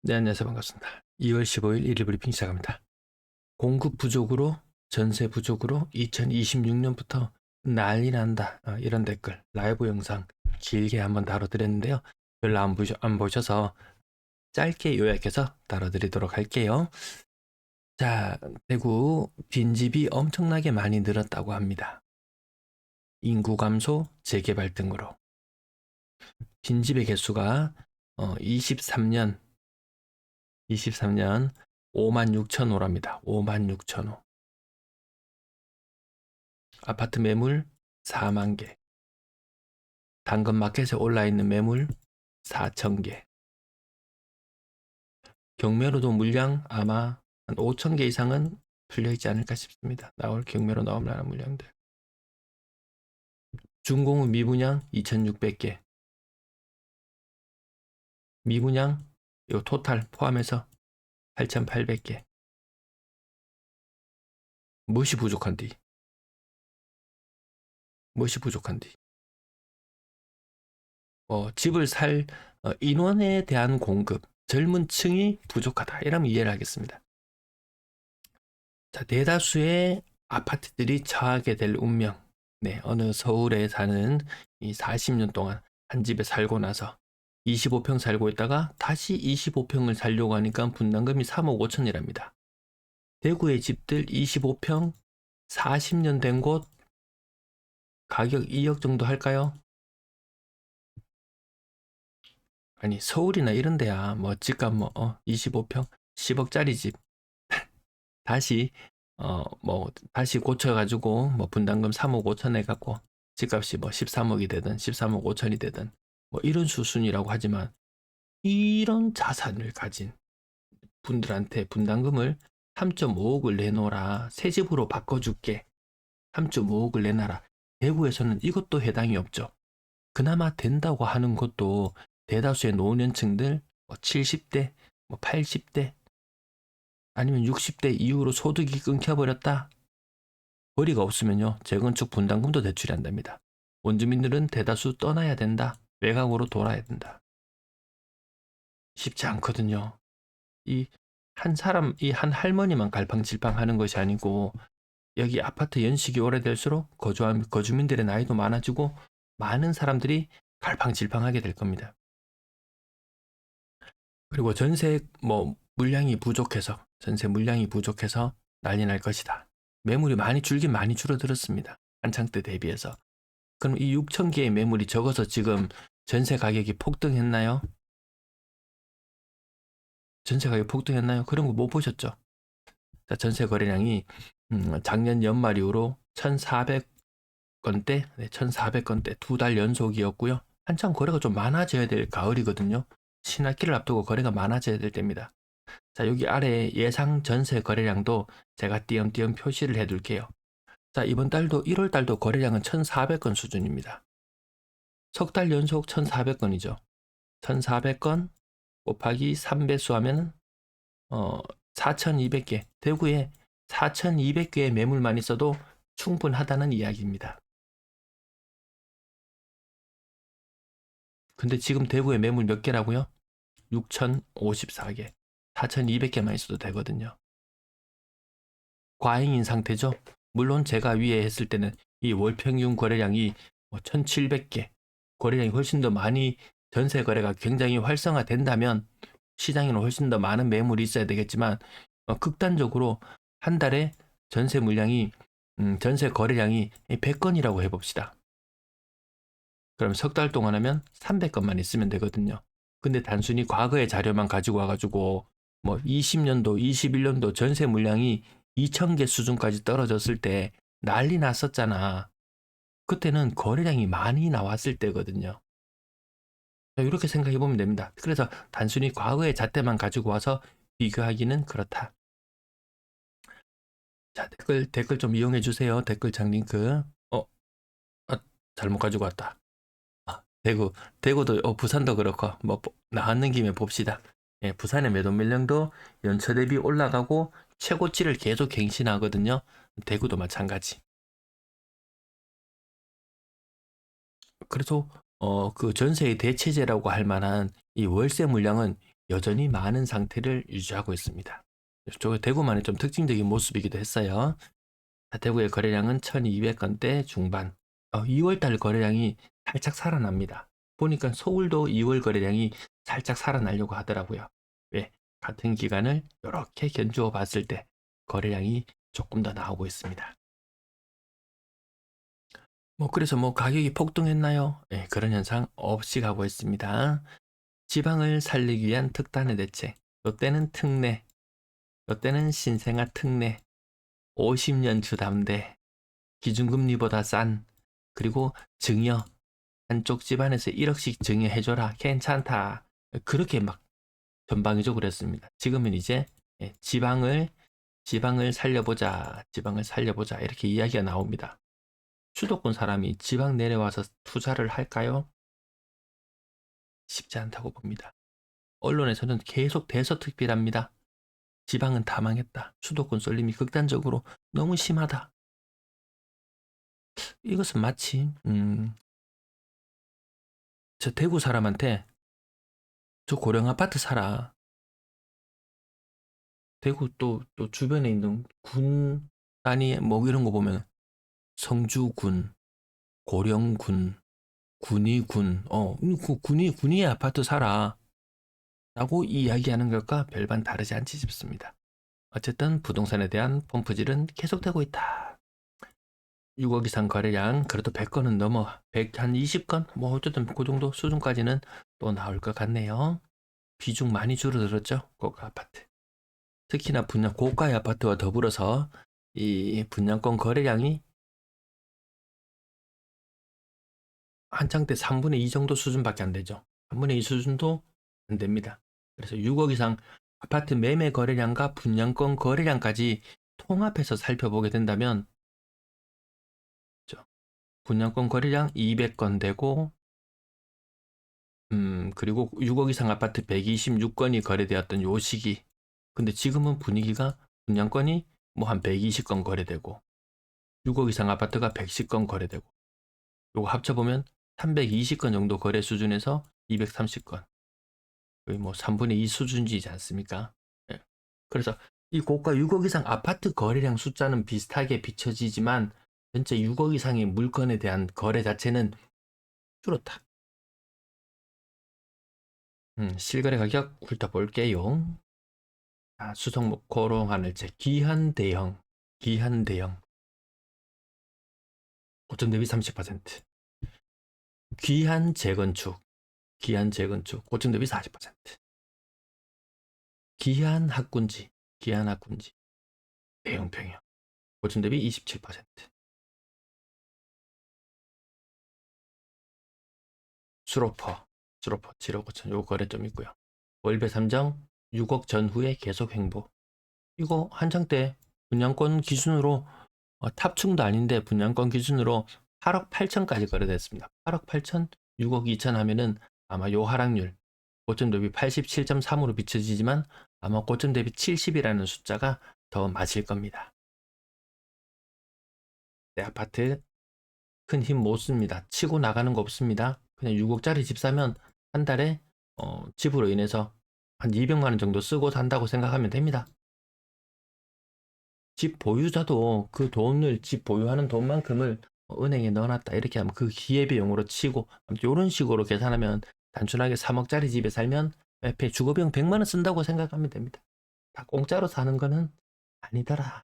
네, 안녕하세요. 반갑습니다. 2월 15일 일일 브리핑 시작합니다. 공급 부족으로, 전세 부족으로 2026년부터 난리 난다. 이런 댓글, 라이브 영상 길게 한번 다뤄드렸는데요. 별로 안 보셔서 짧게 요약해서 다뤄드리도록 할게요. 자, 대구 빈집이 엄청나게 많이 늘었다고 합니다. 인구 감소, 재개발 등으로. 빈집의 개수가 23년 56,000호랍니다. 56,000호. 아파트 매물 4만 개. 당근 마켓에 올라 있는 매물 4,000개. 경매로도 물량 아마 한 5,000개 이상은 풀려 있지 않을까 싶습니다. 나올 경매로 나올 만한 물량들. 준공후 미분양 2,600개. 미분양 요 토탈 포함해서 8,800개. 무엇이 부족한디? 무엇이 부족한디? 집을 살 인원에 대한 공급, 젊은 층이 부족하다. 이러면 이해를 하겠습니다. 자, 대다수의 아파트들이 처하게 될 운명. 네, 어느 서울에 사는 이 40년 동안 한 집에 살고 나서 25평 살고 있다가 다시 25평을 살려고 하니까 분담금이 3억 5천이랍니다. 대구의 집들 25평 40년 된 곳 가격 2억 정도 할까요? 아니, 서울이나 이런 데야 뭐 집값 25평 10억짜리 집 다시 다시 고쳐가지고 뭐 분담금 3억 5천 해갖고 집값이 뭐 13억이 되든 13억 5천이 되든 뭐 이런 수순이라고 하지만 이런 자산을 가진 분들한테 분담금을 3.5억을 내놓으라. 새 집으로 바꿔줄게. 3.5억을 내놔라. 대구에서는 이것도 해당이 없죠. 그나마 된다고 하는 것도 대다수의 노년층들 70대, 80대 아니면 60대 이후로 소득이 끊겨버렸다. 거리가 없으면요. 재건축 분담금도 대출이 안 됩니다. 원주민들은 대다수 떠나야 된다. 외곽으로 돌아야 된다. 쉽지 않거든요. 이 한 할머니만 갈팡질팡 하는 것이 아니고 여기 아파트 연식이 오래될수록 거주민들의 나이도 많아지고 많은 사람들이 갈팡질팡하게 될 겁니다. 그리고 전세 물량이 부족해서 난리 날 것이다. 매물이 많이 줄긴 많이 줄어들었습니다. 한창 때 대비해서. 그럼 이 6천 개의 매물이 적어서 지금 전세 가격이 폭등했나요? 전세 가격이 폭등했나요? 그런 거 못 보셨죠? 자, 전세 거래량이 작년 연말 이후로 1,400건대, 1,400건대 2달 연속이었고요. 한창 거래가 좀 많아져야 될 가을이거든요. 신학기를 앞두고 거래가 많아져야 될 때입니다. 자, 여기 아래 예상 전세 거래량도 제가 띄엄띄엄 표시를 해둘게요. 자, 이번 달도 1월 달도 거래량은 1,400건 수준입니다. 석 달 연속 1,400건이죠. 1,400건 곱하기 3배수 하면 4,200개. 대구에 4,200개의 매물만 있어도 충분하다는 이야기입니다. 근데 지금 대구에 매물 몇 개라고요? 6,054개. 4,200개만 있어도 되거든요. 과잉인 상태죠. 물론 제가 위에 했을 때는 이 월평균 거래량이 1,700개, 거래량이 훨씬 더 많이 전세 거래가 굉장히 활성화된다면 시장에는 훨씬 더 많은 매물이 있어야 되겠지만 극단적으로 한 달에 전세 물량이 전세 거래량이 100건이라고 해봅시다. 그럼 석 달 동안 하면 300건만 있으면 되거든요. 근데 단순히 과거의 자료만 가지고 와가지고 뭐 20년도, 21년도 전세 물량이 2,000개 수준까지 떨어졌을 때 난리 났었잖아. 그때는 거래량이 많이 나왔을 때거든요. 이렇게 생각해 보면 됩니다. 그래서 단순히 과거의 잣대만 가지고 와서 비교하기는 그렇다. 자, 댓글 좀 이용해 주세요. 댓글창 링크. 아, 잘못 가지고 왔다. 대구도 부산도 그렇고 뭐 나왔는 김에 봅시다. 예, 부산의 매도 물량도 연초 대비 올라가고 최고치를 계속 갱신하거든요. 대구도 마찬가지. 그래서 그 전세의 대체제라고 할 만한 이 월세 물량은 여전히 많은 상태를 유지하고 있습니다. 이쪽에 대구만의 좀 특징적인 모습이기도 했어요. 대구의 거래량은 1200건대 중반. 2월달 거래량이 살짝 살아납니다. 보니까 서울도 2월 거래량이 살짝 살아나려고 하더라고요. 왜? 같은 기간을 이렇게 견주어 봤을 때 거래량이 조금 더 나오고 있습니다. 그래서 가격이 폭등했나요? 네, 그런 현상 없이 가고 있습니다. 지방을 살리기 위한 특단의 대책. 이때는 특례, 이때는 신생아 특례, 50년 주담대, 기준금리보다 싼, 그리고 증여, 한쪽 집안에서 1억씩 증여해줘라, 괜찮다. 그렇게 막 전방위적으로 했습니다. 지금은 이제 지방을 살려보자, 지방을 살려보자 이렇게 이야기가 나옵니다. 수도권 사람이 지방 내려와서 투자를 할까요? 쉽지 않다고 봅니다. 언론에서는 계속 대서특필합니다. 지방은 다 망했다. 수도권 쏠림이 극단적으로 너무 심하다. 이것은 마치 저 대구 사람한테 저 고령 아파트 사라. 대구 또 주변에 있는 군 단위 이런 거 보면 성주군, 고령군, 군위군, 군위 아파트 사라. 라고 이야기하는 것과 별반 다르지 않지 싶습니다. 어쨌든 부동산에 대한 펌프질은 계속되고 있다. 6억 이상 거래량 그래도 100건은 넘어 100한 20건 어쨌든 그 정도 수준까지는 또 나올 것 같네요. 비중 많이 줄어들었죠. 고가 아파트. 특히나 고가의 아파트와 더불어서 이 분양권 거래량이 한창 때 3분의 2 정도 수준밖에 안 되죠. 3분의 2 수준도 안 됩니다. 그래서 6억 이상 아파트 매매 거래량과 분양권 거래량까지 통합해서 살펴보게 된다면 분양권 거래량 200건 되고 그리고 6억 이상 아파트 126건이 거래되었던 요 시기. 근데 지금은 분위기가 분양권이 한 120건 거래되고 6억 이상 아파트가 110건 거래되고 요거 합쳐보면 320건 정도 거래 수준에서 230건. 거의 3분의 2 수준이지 않습니까? 예. 그래서 이 고가 6억 이상 아파트 거래량 숫자는 비슷하게 비춰지지만 전체 6억 이상의 물건에 대한 거래 자체는 줄었다. 실거래 가격 훑어볼게요. 수성목 고롱하늘채 기한대형 5점 대비 30%. 기한재건축 5점 대비 40%. 기한학군지 대형평형 5점 대비 27%. 수로퍼 7억 5천 요 거래점 있고요. 월배 3정 6억 전후에 계속 횡보. 이거 한창 때 분양권 기준으로 탑층도 아닌데 분양권 기준으로 8억 8천까지 거래됐습니다. 8억 8천, 6억 2천 하면은 아마 요 하락률 고점 대비 87.3으로 비춰지지만 아마 고점 대비 70이라는 숫자가 더 맞을 겁니다. 내 아파트 큰 힘 못 씁니다. 치고 나가는 거 없습니다. 그냥 6억짜리 집 사면 한 달에 집으로 인해서 한 200만 원 정도 쓰고 산다고 생각하면 됩니다. 집 보유자도 그 돈을 집 보유하는 돈만큼을 은행에 넣어놨다 이렇게 하면 그 기회비용으로 치고 이런 식으로 계산하면 단순하게 3억짜리 집에 살면 주거비용 100만 원 쓴다고 생각하면 됩니다. 다 공짜로 사는 거는 아니더라.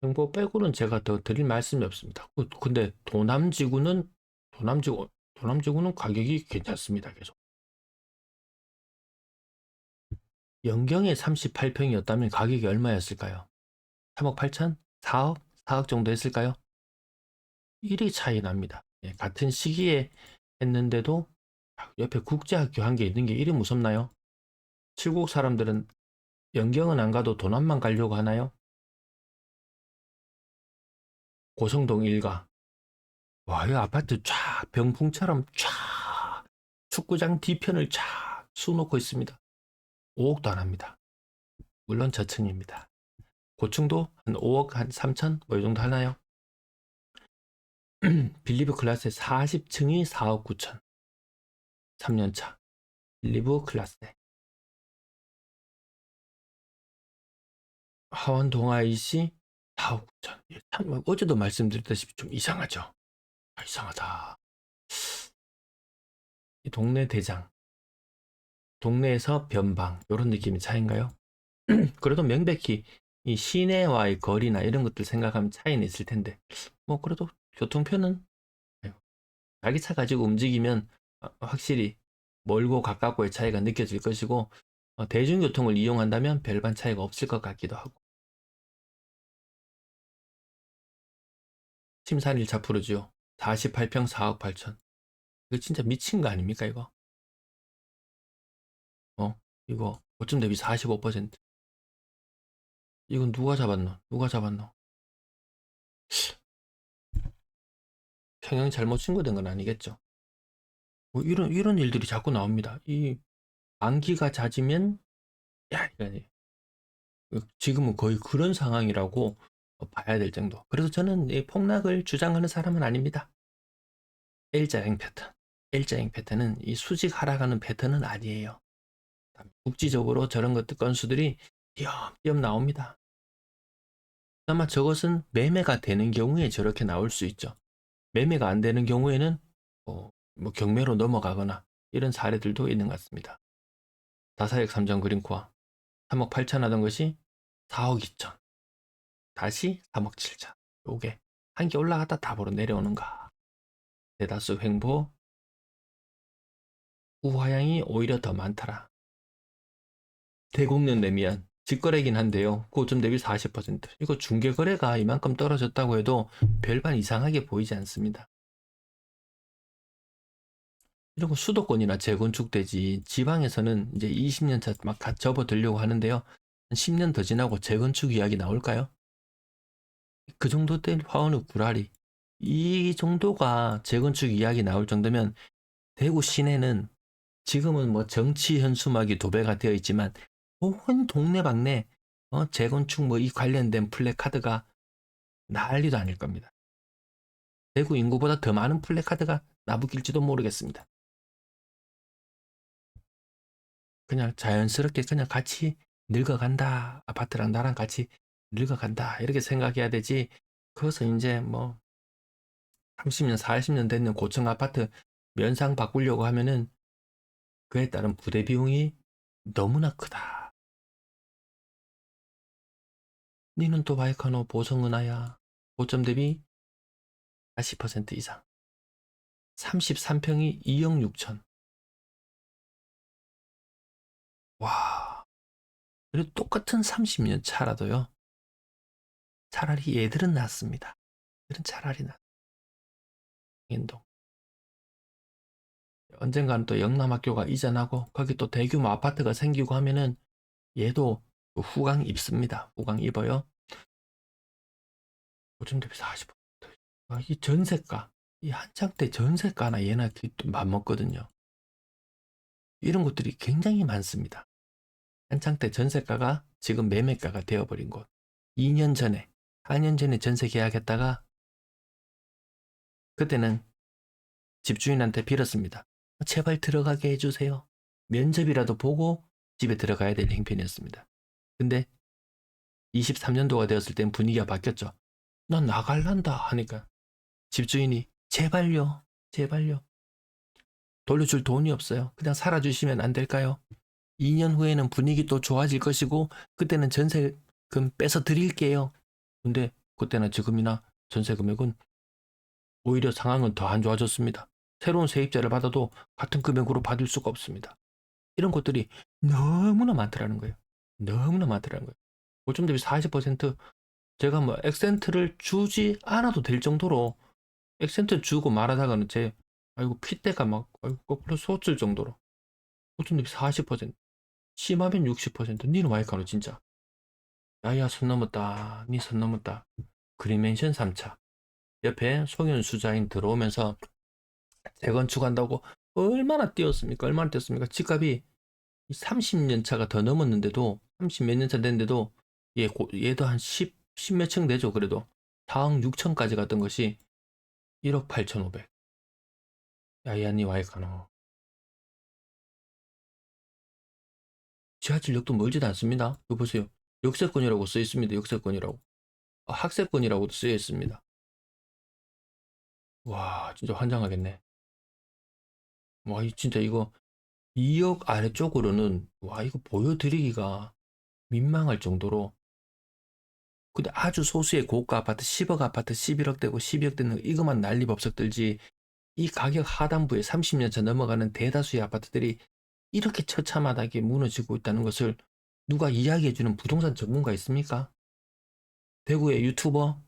행보 빼고는 제가 더 드릴 말씀이 없습니다. 근데 도남지구는 가격이 괜찮습니다. 계속. 연경에 38평이었다면 가격이 얼마였을까요? 3억 8천? 4억? 4억 정도 했을까요? 1이 차이 납니다. 같은 시기에 했는데도 옆에 국제학교 한 개 있는 게 이리 무섭나요? 칠곡 사람들은 연경은 안 가도 도남만 가려고 하나요? 고성동 일가. 와, 이 아파트 쫙 병풍처럼 쫙 축구장 뒤편을 쫙 수놓고 있습니다. 5억도 안 합니다. 물론 저층입니다. 고층도 한 5억 한 3천 이 정도 하나요? 빌리브 클래스의 40층이 4억 9천. 3년차 리브 클라세 하원 동아이시 4억 9천. 참 어제도 말씀드렸다시피 좀 이상하죠. 이상하다. 이 동네 대장, 동네에서 변방 이런 느낌의 차인가요? 그래도 명백히 이 시내와의 거리나 이런 것들 생각하면 차이는 있을 텐데 뭐 그래도 교통편은 자기 차 가지고 움직이면 확실히 멀고 가깝고의 차이가 느껴질 것이고 대중교통을 이용한다면 별반 차이가 없을 것 같기도 하고 심산일 자푸르지요. 48평 4억 8천. 이거 진짜 미친 거 아닙니까 이거? 이거 고점 대비 45%. 이건 누가 잡았노? 누가 잡았노? 평형이 잘못 친구된 건 아니겠죠? 뭐 이런 일들이 자꾸 나옵니다. 이 안기가 잦으면 야 이거 지금은 거의 그런 상황이라고 봐야 될 정도. 그래서 저는 이 폭락을 주장하는 사람은 아닙니다. L자형 패턴. L자형 패턴은 이 수직 하락하는 패턴은 아니에요. 국지적으로 저런 것들 건수들이 띄엄띄엄 나옵니다. 아마 저것은 매매가 되는 경우에 저렇게 나올 수 있죠. 매매가 안 되는 경우에는 뭐 경매로 넘어가거나 이런 사례들도 있는 것 같습니다. 다사역 3점 그린코어 3억 8천 하던 것이 4억 2천 다시 3억 7천. 요게 한 개 올라갔다 답으로 내려오는가. 대다수 횡보 우하향이 오히려 더 많더라. 대곡년 내미안 직거래긴 한데요. 고점 대비 40%. 이거 중개거래가 이만큼 떨어졌다고 해도 별반 이상하게 보이지 않습니다. 이런 거 수도권이나 재건축되지 지방에서는 이제 20년 차 막 접어들려고 하는데요. 한 10년 더 지나고 재건축 이야기 나올까요? 그 정도 된 화원의 구라리. 이 정도가 재건축 이야기 나올 정도면 대구 시내는 지금은 뭐 정치 현수막이 도배가 되어 있지만 온 동네방네 재건축 뭐 이 관련된 플래카드가 난리도 아닐 겁니다. 대구 인구보다 더 많은 플래카드가 나부길지도 모르겠습니다. 그냥 자연스럽게 그냥 같이 늙어간다. 아파트랑 나랑 같이 늙어간다. 이렇게 생각해야 되지. 그것은 이제 뭐 30년, 40년 됐는 고층 아파트 면상 바꾸려고 하면은 그에 따른 부대 비용이 너무나 크다. 니는 또 바이카노 보성은하야. 고점 대비 40% 이상. 33평이 2억 6천. 와. 그래도 똑같은 30년 차라도요. 차라리 얘들은 낫습니다. 얘들은 차라리 낫. 인동. 언젠가는 또 영남학교가 이전하고 거기 또 대규모 아파트가 생기고 하면은 얘도 후광 입습니다. 후광 입어요. 고점 대비 40%. 이 전세가, 이 한창 때 전세가나 얘나 맞먹거든요. 이런 것들이 굉장히 많습니다. 한창 때 전세가가 지금 매매가가 되어버린 곳. 2년 전에, 4년 전에 전세 계약했다가 그때는 집주인한테 빌었습니다. 제발 들어가게 해주세요. 면접이라도 보고 집에 들어가야 될 형편이었습니다. 근데 23년도가 되었을 땐 분위기가 바뀌었죠. 난 나갈란다 하니까 집주인이 제발요, 제발요. 돌려줄 돈이 없어요. 그냥 살아주시면 안 될까요? 2년 후에는 분위기 또 좋아질 것이고 그때는 전세금 빼서 드릴게요. 근데 그때나 지금이나 전세 금액은 오히려 상황은 더 안 좋아졌습니다. 새로운 세입자를 받아도 같은 금액으로 받을 수가 없습니다. 이런 것들이 너무나 많더라는 거예요. 너무나 많더라는 거예요. 고점 대비 40% 제가 뭐 액센트를 주지 않아도 될 정도로 액센트 주고 말하다가는 아이고 핏대가 막 거꾸로 솟을 정도로 고점 대비 40% 심하면 60% 니는 마이카노 진짜 야야 선 넘었다 니 선 넘었다 그린맨션 3차 옆에 송현수자인 들어오면서 재건축한다고 얼마나 뛰었습니까? 얼마나 뛰었습니까? 집값이 30년 차가 더 넘었는데도 30 몇 년 차 됐는데도 얘도 한 10 몇 층 되죠. 그래도 4억 6천까지 갔던 것이 1억 8,500. 야야니 와이카노 지하철역도 멀지도 않습니다. 이거 보세요. 역세권이라고 써 있습니다. 역세권이라고. 학세권이라고도 쓰여 있습니다. 와, 진짜 환장하겠네. 와, 진짜 이거 2억 아래쪽으로는, 와, 이거 보여드리기가 민망할 정도로. 근데 아주 소수의 고가 아파트 10억 아파트 11억 되고 12억 되는 거 이것만 난리법석 들지, 이 가격 하단부에 30년 차 넘어가는 대다수의 아파트들이 이렇게 처참하게 무너지고 있다는 것을 누가 이야기해주는 부동산 전문가 있습니까? 대구의 유튜버?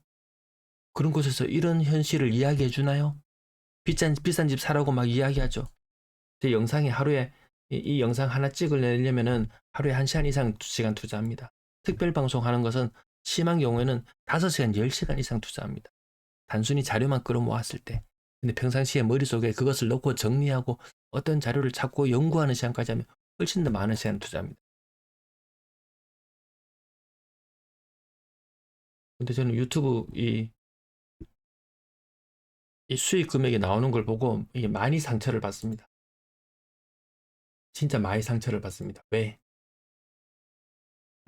그런 곳에서 이런 현실을 이야기해주나요? 비싼 집 사라고 막 이야기하죠. 제 영상이 하루에, 이 영상 하나 찍으려면은 하루에 1시간 이상 2시간 투자합니다. 특별방송 하는 것은 심한 경우에는 5시간, 10시간 이상 투자합니다. 단순히 자료만 끌어모았을 때. 근데 평상시에 머릿속에 그것을 넣고 정리하고 어떤 자료를 찾고 연구하는 시간까지 하면 훨씬 더 많은 시간을 투자합니다. 근데 저는 유튜브 이 수익 금액이 나오는 걸 보고 이게 많이 상처를 받습니다. 진짜 많이 상처를 받습니다. 왜?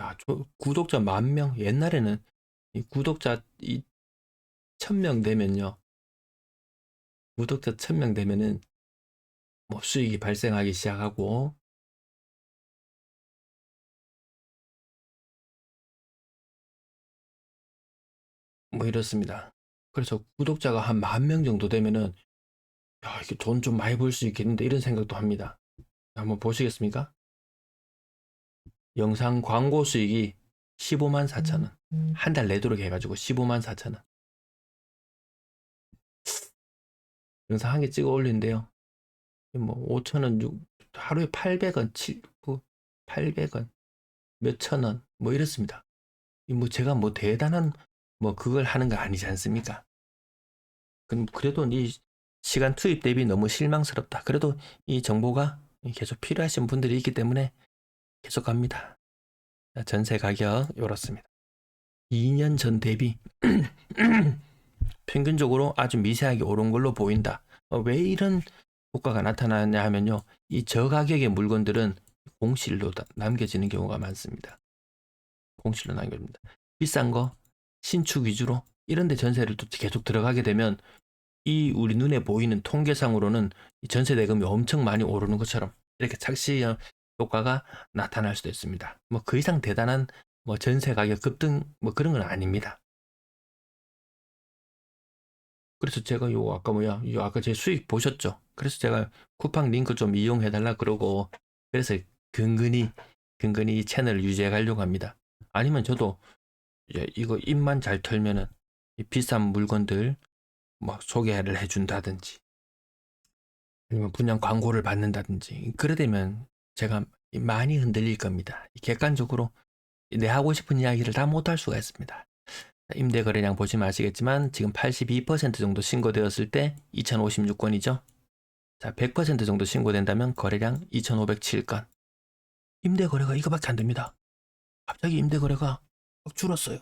야, 구독자 10,000명, 옛날에는 이 구독자 1,000명 되면요. 구독자 1,000명 되면은 뭐 수익이 발생하기 시작하고, 뭐 이렇습니다. 그래서 구독자가 한 10,000명 정도 되면은, 야, 이게 돈 좀 많이 벌 수 있겠는데 이런 생각도 합니다. 한번 보시겠습니까? 영상 광고 수익이 15만 4천 원. 한 달 내도록 해가지고 15만 4천 원. 영상 한 개 찍어 올리는데요. 뭐 5천 원, 하루에 800원, 800원, 몇천 원, 뭐 이렇습니다. 뭐 제가 뭐 대단한 뭐 그걸 하는 거 아니지 않습니까? 그래도 이 시간 투입 대비 너무 실망스럽다. 그래도 이 정보가 계속 필요하신 분들이 있기 때문에 계속 갑니다. 전세 가격 이렇습니다. 2년 전 대비 평균적으로 아주 미세하게 오른 걸로 보인다. 왜 이런 효과가 나타나냐 하면요. 이 저가격의 물건들은 공실로 남겨지는 경우가 많습니다. 공실로 남겨집니다. 비싼 거, 신축 위주로 이런 데 전세를 또 계속 들어가게 되면 이 우리 눈에 보이는 통계상으로는 전세 대금이 엄청 많이 오르는 것처럼 이렇게 착시 효과가 나타날 수도 있습니다. 뭐 그 이상 대단한 뭐 전세 가격 급등 뭐 그런 건 아닙니다. 그래서 제가 요 아까 제 수익 보셨죠? 그래서 제가 쿠팡 링크 좀 이용해 달라 그러고, 그래서 근근히 이 채널을 유지해 가려고 합니다. 아니면 저도 이거 입만 잘 털면은 이 비싼 물건들 막 소개를 해준다든지 아니면 분양 광고를 받는다든지 그래 되면 제가 많이 흔들릴 겁니다. 객관적으로 내 하고 싶은 이야기를 다 못할 수가 있습니다. 임대 거래량 보시면 아시겠지만 지금 82% 정도 신고되었을 때 2056건이죠. 자, 100% 정도 신고된다면 거래량 2507건. 임대 거래가 이거밖에 안 됩니다. 갑자기 임대 거래가 확 줄었어요.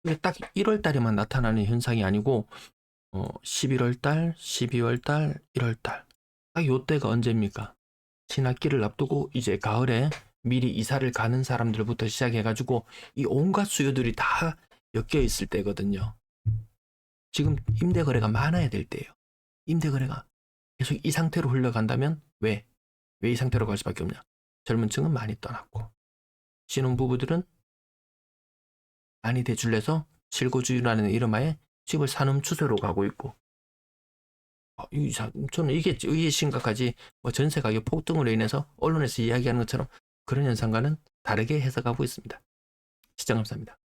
이게 딱 1월 달에만 나타나는 현상이 아니고 11월 달, 12월 달, 1월 달. 딱 요때가 언제입니까? 진학기를 앞두고 이제 가을에 미리 이사를 가는 사람들부터 시작해가지고 이 온갖 수요들이 다 엮여 있을 때거든요. 지금 임대 거래가 많아야 될 때예요. 임대 거래가 계속 이 상태로 흘러간다면 왜 이 상태로 갈 수밖에 없냐? 젊은 층은 많이 떠났고 신혼부부들은 많이 대출내서 실거주라는 이름하에 집을 사는 추세로 가고 있고, 저는 이게 심각하지 뭐 전세 가격 폭등으로 인해서 언론에서 이야기하는 것처럼 그런 현상과는 다르게 해석하고 있습니다. 시청 감사합니다.